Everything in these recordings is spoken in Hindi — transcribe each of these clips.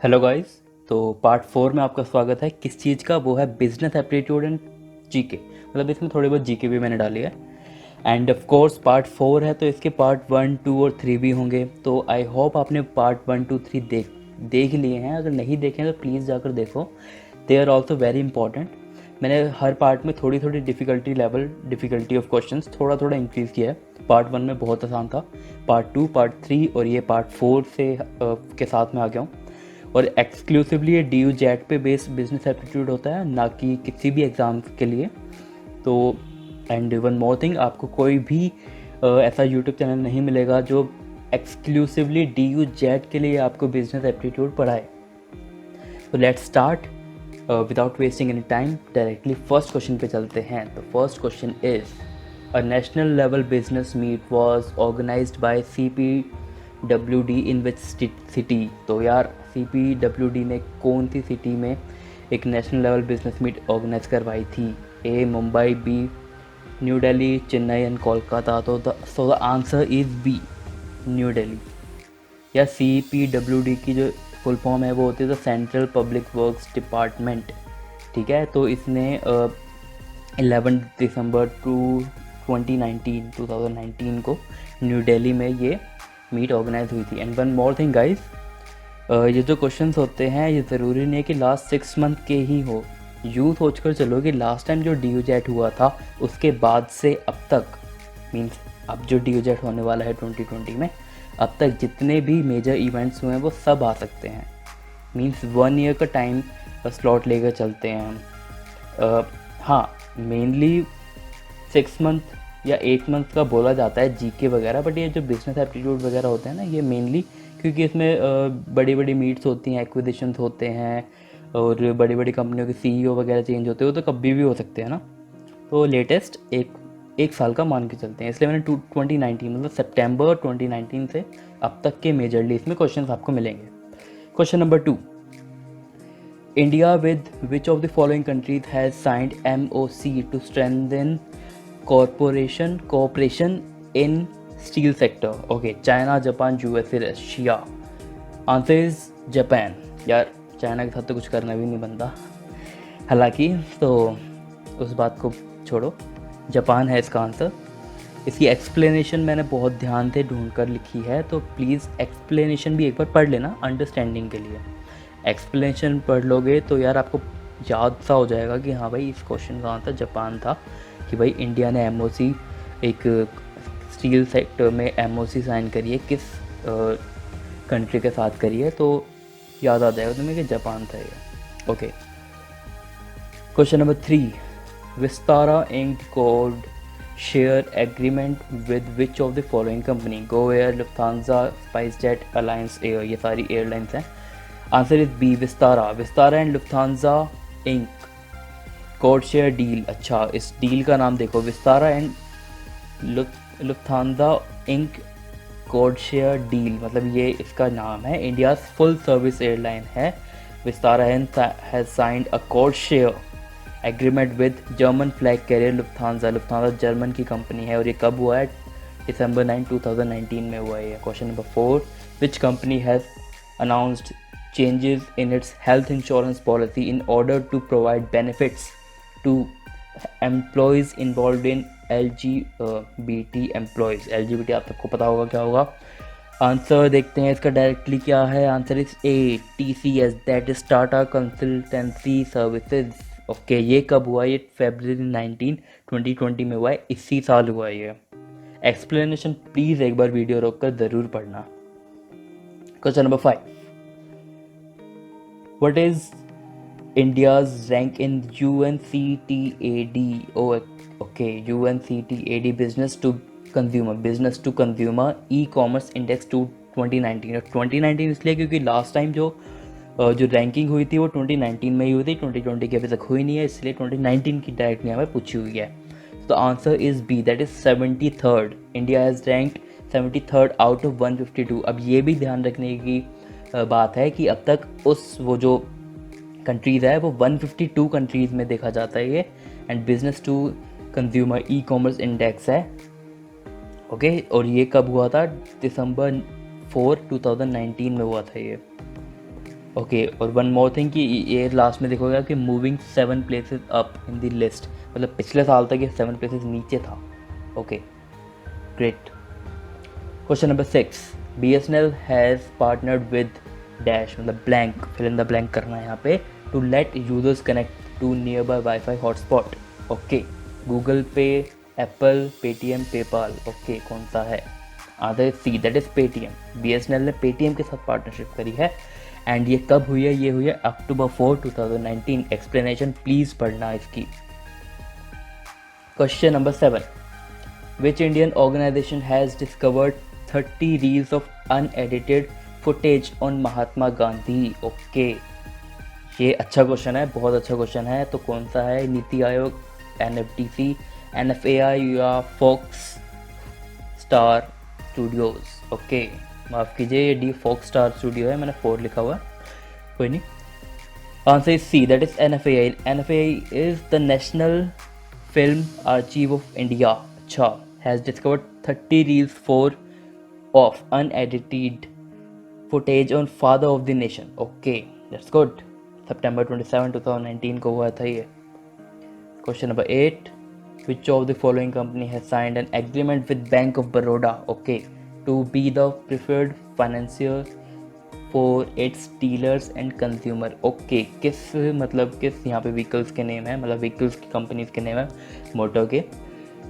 Hello guys. तो पार्ट 4 में आपका स्वागत है। किस चीज़ का? वो है बिजनेस एप्टीट्यूड एंड जीके। मतलब इसमें थोड़ी बहुत जीके भी मैंने डाली है। एंड ऑफ कोर्स पार्ट 4 है तो इसके पार्ट 1, 2 और 3 भी होंगे। तो आई होप आपने पार्ट 1, 2, 3 देख लिए हैं। अगर नहीं देखे हैं तो प्लीज़ जाकर देखो। They are also very important. मैंने हर पार्ट में थोड़ी थोड़ी डिफ़िकल्टी ऑफ क्वेश्चंस थोड़ा थोड़ा इंक्रीज़ किया है। पार्ट 1 में बहुत आसान था, पार्ट 2, पार्ट 3 और ये पार्ट 4 से के साथ में आ गया हूँ। और एक्सक्लूसिवली ये डी यू जेट पे बेस्ड बिजनेस एप्टीट्यूड होता है, ना कि किसी भी एग्ज़ाम के लिए। तो एंड वन मोर थिंग, आपको कोई भी ऐसा यूट्यूब चैनल नहीं मिलेगा जो एक्सक्लूसिवली डी यू जेट के लिए आपको बिजनेस एप्टीट्यूड पढ़ाए। तो let's start without wasting any time. Directly first question पे चलते हैं। तो first question is a national level business meet was organised by CPWD in which city. तो यार CPWD ने कौन सी सिटी में एक national level business meet organise करवाई थी? A Mumbai, B New Delhi, Chennai and Kolkata. तो the answer is B, New Delhi. या CPWD की जो फुल फॉर्म है वो होती है the central public works department. ठीक है, तो इसने 11 दिसंबर 2019 को न्यू दिल्ली में ये मीट ऑर्गेनाइज हुई थी। And one more thing guys, ये जो क्वेश्चंस होते हैं ये ज़रूरी नहीं है कि लास्ट 6 मंथ के ही हो। यूँ सोचकर चलो कि लास्ट टाइम जो डी जेट हुआ था उसके बाद से अब तक, मीन्स अब जो डी जेट होने वाला है 2020 में, अब तक जितने भी मेजर इवेंट्स हुए हैं वो सब आ सकते हैं। मीन्स 1 ईयर का टाइम स्लॉट लेकर चलते हैं हम। हाँ, मेनली 6 मंथ या 8 मंथ का बोला जाता है जीके वगैरह, बट ये जो बिजनेस एप्टीट्यूड वगैरह होते हैं ना, ये मेनली क्योंकि इसमें बड़ी बड़ी मीट्स होती हैं, एक्विजिशंस होते हैं और बड़ी बड़ी कंपनियों के CEO वगैरह चेंज होते हो तो कभी भी हो सकते हैं ना। तो लेटेस्ट एक साल का मान के चलते हैं, इसलिए मैंने 2019 मतलब सितंबर 2019 से अब तक के मेजरली इसमें क्वेश्चंस आपको मिलेंगे। Question number 2, India with which of the following countries has signed MOC to strengthen cooperation in steel sector? Okay, China, Japan, USA, Russia. Answer is Japan. यार चाइना के साथ तो कुछ करना भी नहीं बनता, हालांकि तो उस बात को छोड़ो, जापान है इसका आंसर। इसकी एक्सप्लेनेशन मैंने बहुत ध्यान से ढूंढ कर लिखी है, तो प्लीज़ एक्सप्लेनेशन भी एक बार पढ़ लेना अंडरस्टैंडिंग के लिए। एक्सप्लेनेशन पढ़ लोगे तो यार आपको याद सा हो जाएगा कि हाँ भाई इस क्वेश्चन का आंसर जापान था, कि भाई इंडिया ने MOC एक स्टील सेक्टर में MOC साइन करी है, किस कंट्री के साथ करी है, तो याद आ जाएगा तुम्हें कि जापान था ये। Okay, question number 3, Vistara inks code share agreement with which of the following company? Go Air, Lufthansa, SpiceJet, Alliance Air. ये सारी एयरलाइंस हैं। Answer is B, Vistara and Lufthansa inks code share deal. अच्छा, इस डील का नाम देखो, Vistara and Lufthansa inks code share deal, मतलब ये इसका नाम है। इंडिया फुल सर्विस एयरलाइन है। Vistara has signed a code share agreement with German flag carrier Lufthansa. Lufthansa German की कंपनी है और ये कब हुआ है? दिसंबर 9, 2019 में हुआ है। Question number 4, which company has announced changes in its health insurance policy in order to provide benefits to employees involved in LGBT employees? LGBT आप सबको पता होगा क्या होगा। आंसर देखते हैं इसका डायरेक्टली क्या है। Answer is A, TCS, that is Tata consultancy services. Okay, ये कब हुआ? ये February 19, 2020 में हुआ है, इसी साल हुआ है ये। एक्सप्लेनेशन प्लीज़ एक बार वीडियो रोक कर ज़रूर पढ़ना। Question number 5, what is India's rank in UNCTAD? Oh, okay, UNCTAD business to consumer e-commerce index to 2019। और 2019 इसलिए क्योंकि लास्ट टाइम जो रैंकिंग हुई थी वो 2019 में ही हुई थी, 2020 की अभी तक हुई नहीं है, इसलिए 2019 की डायरेक्टली हमें पूछी हुई है। तो answer is B, that is 73rd। India has ranked 73rd out of 152। अब ये भी ध्यान रखने की बात है कि अब तक वो जो कंट्रीज़ है वो 152 कंट्रीज़ में देखा जाता है ये। And business to consumer e-commerce index है। ओके, और ये कब हुआ था? दिसंबर 4, 2019 में हुआ था ये। ओके, और वन मोर थिंग कि ये लास्ट में देखोगे कि moving 7 places up in the list, मतलब पिछले साल तक ये 7 प्लेसेस नीचे था। Okay, great. Question number 6, BSNL has partnered with dash, मतलब blank, fill in the blank करना है यहाँ पे, to let users connect to nearby wifi hotspot. Okay, Google Pay, Apple, Paytm, PayPal. Okay, कौन सा है? Answer is C, that is Paytm. BSNL ने पेटीएम के साथ पार्टनरशिप करी है, एंड ये कब हुई है? ये हुई है October 4, 2019। एक्सप्लेनेशन प्लीज पढ़ना इसकी। Question number 7, which Indian organization has discovered 30 reels of unedited footage on Mahatma Gandhi? Okay, ये अच्छा क्वेश्चन है, बहुत अच्छा क्वेश्चन है। तो कौन सा है? नीति आयोग, NFTC, NFAI या फॉक्स स्टार स्टूडियोज। ओके, माफ़ कीजिए, ये डी फॉक्स स्टार स्टूडियो है, मैंने 4 लिखा हुआ है, कोई नहीं। Answer is C, that is NFAI। NFAI is the national film archive of India. अच्छा, has discovered 30 reels for of unedited footage on father of the nation. Okay, that's good. September 27, 2019 को हुआ था ये। Question number 8, which of the following company has signed an agreement with Bank of Baroda, okay, to be the preferred financier for its dealers and consumer? Okay, किस, मतलब किस यहाँ पे व्हीकल्स के नेम है, मतलब व्हीकल्स की कंपनीज के नेम है मोटर के,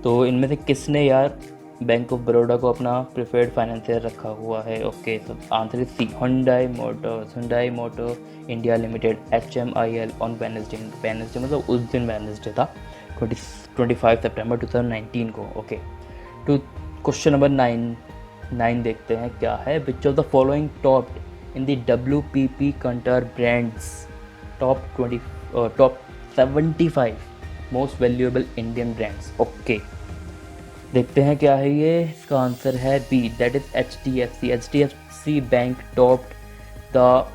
तो इनमें से किसने यार बैंक ऑफ बड़ौदा को अपना प्रिफर्ड फाइनेंसियर रखा हुआ है? ओके, तो answer is C, Hyundai Motor India Limited, HMIL, on Wednesday मतलब उस दिन वेडनेसडे था, 25 सितंबर 2019 को। ओके, तो क्वेश्चन नंबर 9 देखते हैं क्या है। Which of the following top in the WPP Kantar brands top 75 most valuable Indian brands? Okay, देखते हैं क्या है ये। इसका आंसर है B, that is HDFC bank topped the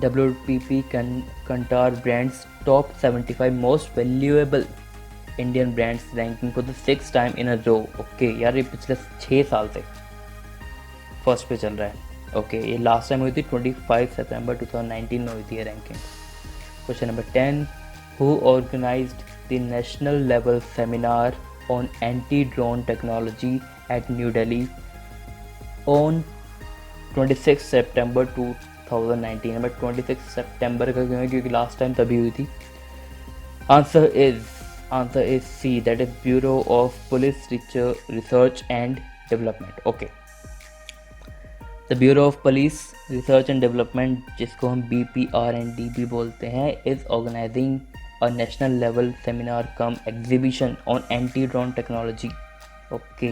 WPP Kantar brands top 75 most valuable Indian brands ranking for the 6th time in a row. Okay यार, ये पिछले 6 साल से फर्स्ट पे चल रहा है। ओके, ये लास्ट टाइम हुई थी 25 सितंबर 2019 में हुई थी ये ranking. Question number 10, who organised the national level seminar on anti-drone technology at New Delhi on 26 September 2019। But 26 सितंबर का क्यों है? क्योंकि लास्ट टाइम तभी हुई थी। Answer is C, that is Bureau of Police Research and Development. Okay, the Bureau of Police Research and Development, जिसको हम BPRNDB बोलते हैं, is organising a national level seminar cum exhibition on anti-drone technology। Okay,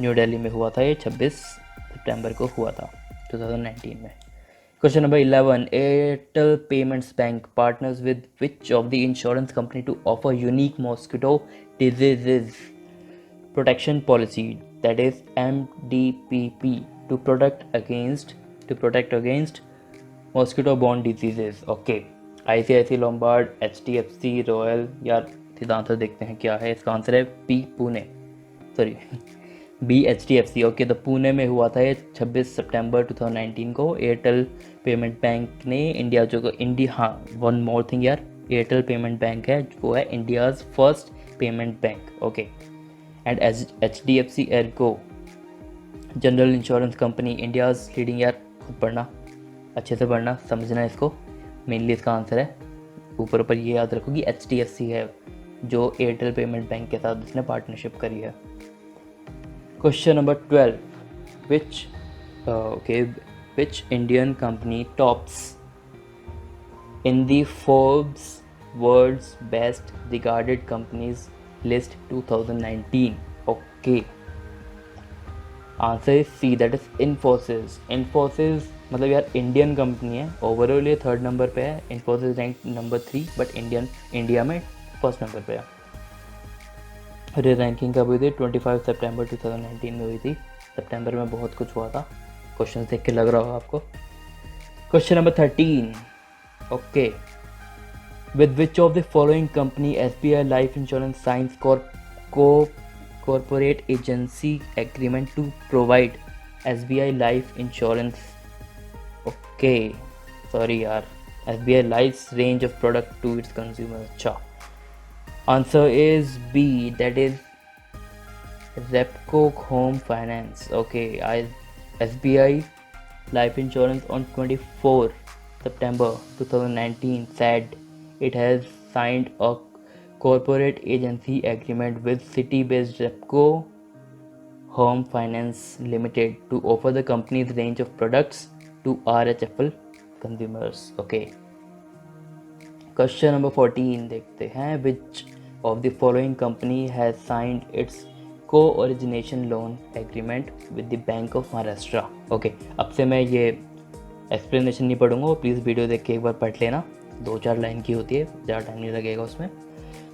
New Delhi में हुआ था ये, 26 सितंबर को हुआ था 2019 में। Question number 11, Airtel payments bank partners with which of the insurance company to offer unique mosquito diseases protection policy, that is MDPP, to protect against mosquito borne diseases. Okay, ICICI Lombard, HDFC, Royal, यार सीधा आंसर देखते हैं क्या है। इसका आंसर है B HDFC। ओके, तो पुणे में हुआ था ये 26 सितंबर 2019 को। एयरटेल पेमेंट बैंक ने हाँ, वन मोर थिंग यार, एयरटेल पेमेंट बैंक है, वो है India's first payment bank. Okay, and HDFC Ergo general insurance company, India's leading, यार खुद पढ़ना, अच्छे से पढ़ना, समझना इसको, मेनली इसका आंसर है ऊपर ये याद रखो कि HDFC है जो एयरटेल पेमेंट बैंक के साथ उसने पार्टनरशिप करी है। Question number 12, which Indian company tops in the Forbes world's best regarded companies list 2019? Okay, answer is C, that is Infosys मतलब यार इंडियन कंपनी है, ओवरऑल ये 3rd नंबर पे है, Infosys rank number 3, but India में 1st नंबर पे है। और ये रैंकिंग कब हुई थी? 25 सितंबर 2019 में हुई थी। सितंबर में बहुत कुछ हुआ था, क्वेश्चन देख के लग रहा होगा आपको। Question number 13, okay, with which of the following company SBI life insurance signs corporate agency agreement to provide SBI life insurance? Okay, sorry यार, SBI life's range of product to its consumer. अच्छा, answer is B, that is Repco Home Finance. Okay, SBI Life Insurance on 24 September 2019 said it has signed a corporate agency agreement with city-based Repco Home Finance Limited to offer the company's range of products to RHFL consumers. Okay. Question number 14 देखते हैं, which of the following company has signed its co-origination loan agreement with the Bank of Maharashtra? Okay, अब से मैं ये एक्सप्लेनेशन नहीं पढ़ूंगा, प्लीज़ वीडियो देख के एक बार पढ़ लेना, 2-4 लाइन की होती है, ज़्यादा टाइम नहीं लगेगा उसमें।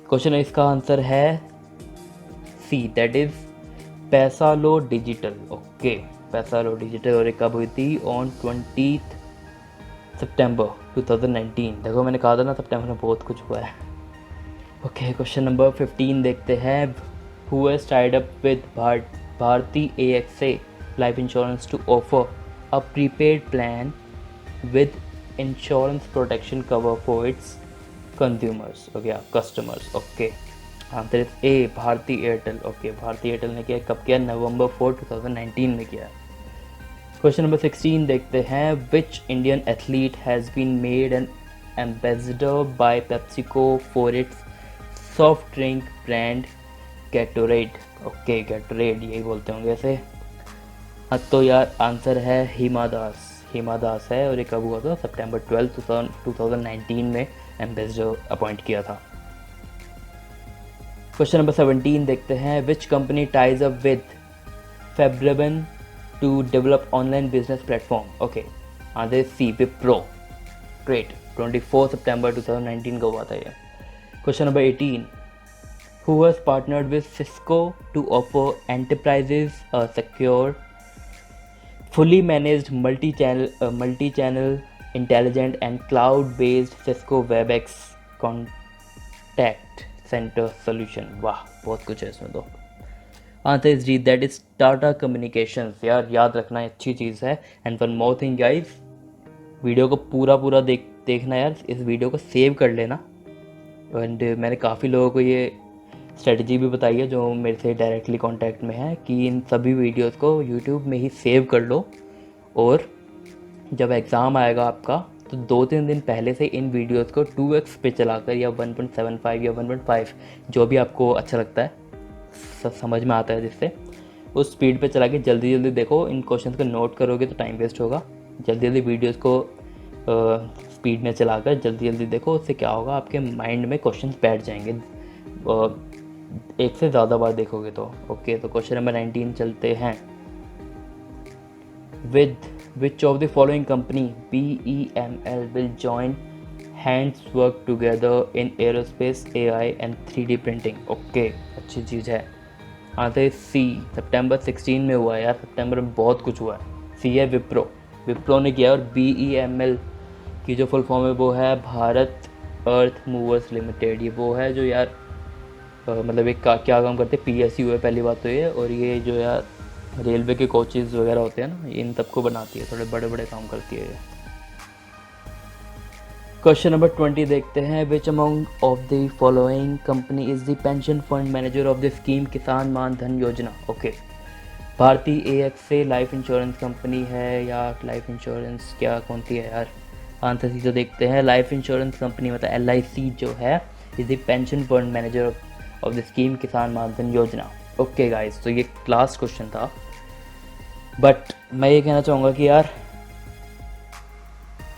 क्वेश्चन है, इसका आंसर है C, that is Paisalo digital. Okay, Paisalo digital, और ये कब हुई थी? ऑन 20 सितंबर 2019। देखो मैंने कहा था ना, सितंबर में बहुत कुछ हुआ है। ओके, क्वेश्चन नंबर 15 देखते हैं, who has tied up with Bharti AXA Life Insurance to offer a prepaid plan with insurance protection cover for its consumers, okay, customers. Okay, answer is A, Bharti Airtel. Okay, Bharti Airtel ने किया, कब किया? नवंबर 4, 2019 में किया। क्वेश्चन नंबर 16 देखते हैं, which Indian athlete has been made an ambassador by PepsiCo for its soft drink brand Gatorade? Okay, Gatorade यही बोलते होंगे ऐसे। हाँ, तो यार आंसर है हिमा दास। हिमा दास है, और ये कब हुआ था? सितंबर 12, 2019 में एम्बेसडर अपॉइंट किया था। क्वेश्चन नंबर 17 देखते हैं, which company ties up with Fabreban to develop online business platform? Okay, answer C, Wipro. Great, 24 सितंबर 2019 का हुआ था ये। Question number 18, who has partnered with Cisco to offer enterprises a secure, fully managed multi-channel, intelligent and cloud-based Cisco WebEx contact center solution? वाह, बहुत कुछ है इसमें तो। Answer is D, that is Tata communications. यार याद रखना, अच्छी चीज़ है। And one more thing guys, video को पूरा देखना यार, इस वीडियो को सेव कर लेना। एंड मैंने काफ़ी लोगों को ये स्ट्रेटजी भी बताई है जो मेरे से डायरेक्टली कांटेक्ट में है, कि इन सभी वीडियोस को यूट्यूब में ही सेव कर लो, और जब एग्ज़ाम आएगा आपका तो 2-3 दिन पहले से इन वीडियोस को 2x पे चलाकर, या 1.75 या 1.5, जो भी आपको अच्छा लगता है, समझ में आता है जिससे, उस स्पीड पे चला के जल्दी देखो। इन क्वेश्चंस को नोट करोगे तो टाइम वेस्ट होगा। जल्दी वीडियोस को स्पीड में चलाकर जल्दी देखो, उससे क्या होगा, आपके माइंड में क्वेश्चंस बैठ जाएंगे, एक से ज़्यादा बार देखोगे तो। ओके, तो क्वेश्चन नंबर 19 चलते हैं, with which of the following company BEML will join hands work together in aerospace, AI and 3D printing? Okay, अच्छी चीज़ है। आंसर सी, सितंबर 16 में हुआ है यार, सितंबर में बहुत कुछ हुआ है। सी है विप्रो, विप्रो ने किया। और BEML की जो फुल फॉर्म है वो है भारत अर्थ मूवर्स लिमिटेड। ये वो है जो यार मतलब एक क्या काम करते हैं, PSU है पहली बात तो ये, और ये जो यार रेलवे के कोचेज़ वगैरह होते हैं ना, इन सबको बनाती है, थोड़े बड़े काम करती है ये। क्वेश्चन नंबर 20 देखते हैं, which among of the following company is the pension fund manager of the scheme Kisan Maan Dhan Yojana? Okay, Bharti AXA life insurance company है, या लाइफ इंश्योरेंस क्या कौन सी है यार? आंसर सी तो देखते हैं, लाइफ इंश्योरेंस कंपनी मतलब LIC जो है, is the pension fund manager of the scheme Kisan Maan Dhan Yojana. Okay guys, तो ये लास्ट क्वेश्चन था, बट मैं ये कहना चाहूँगा कि यार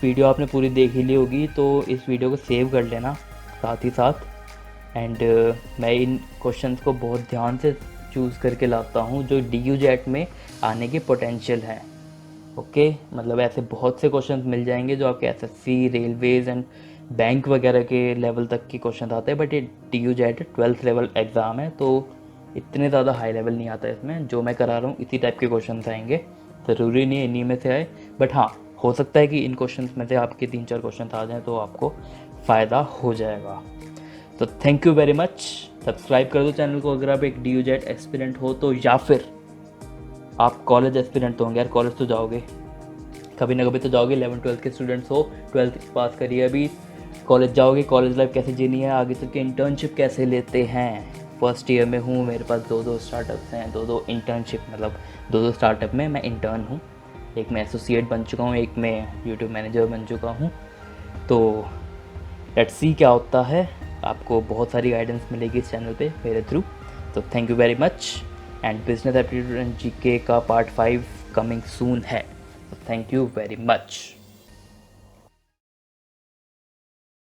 वीडियो आपने पूरी देख ही ली होगी, तो इस वीडियो को सेव कर लेना साथ ही साथ। एंड मैं इन क्वेश्चंस को बहुत ध्यान से चूज़ करके लाता हूँ जो DUJET में आने के पोटेंशियल हैं। ओके, मतलब ऐसे बहुत से क्वेश्चंस मिल जाएंगे जो आपके SSC, रेलवेज़ एंड बैंक वगैरह के लेवल तक के क्वेश्चन आते हैं, बट ये DUJET 12th लेवल एग्ज़ाम है, तो इतने ज़्यादा हाई लेवल नहीं आता इसमें। जो मैं करा रहा हूँ इसी टाइप के क्वेश्चन आएंगे, ज़रूरी नहीं है इन्हीं में से आए, बट हाँ, हो सकता है कि इन क्वेश्चंस में से आपके 3-4 क्वेश्चन आ जाएँ तो आपको फ़ायदा हो जाएगा। तो thank you very much, subscribe कर दो चैनल को अगर आप एक DUJET एस्पिरेंट हो तो, या फिर आप कॉलेज एस्पिरेंट तो होंगे यार, कॉलेज तो जाओगे, कभी ना कभी तो जाओगे, 11th-12th के स्टूडेंट्स हो, 12th पास करिए अभी, कॉलेज जाओगे, कॉलेज लाइफ कैसे जीनी है, आगे चल के इंटर्नशिप कैसे लेते हैं। फर्स्ट ईयर में हूँ, मेरे पास 2-2 स्टार्टअप्स हैं, 2-2 इंटर्नशिप, मतलब 2-2 स्टार्टअप में मैं इंटर्न हूँ। एक मैं एसोसिएट बन चुका हूँ, एक मैं यूट्यूब मैनेजर बन चुका हूँ। तो लेट्स सी क्या होता है। आपको बहुत सारी गाइडेंस मिलेगी इस चैनल पे मेरे थ्रू। तो thank you very much. And business aptitude and GK का पार्ट 5 कमिंग सून है। Thank you very much.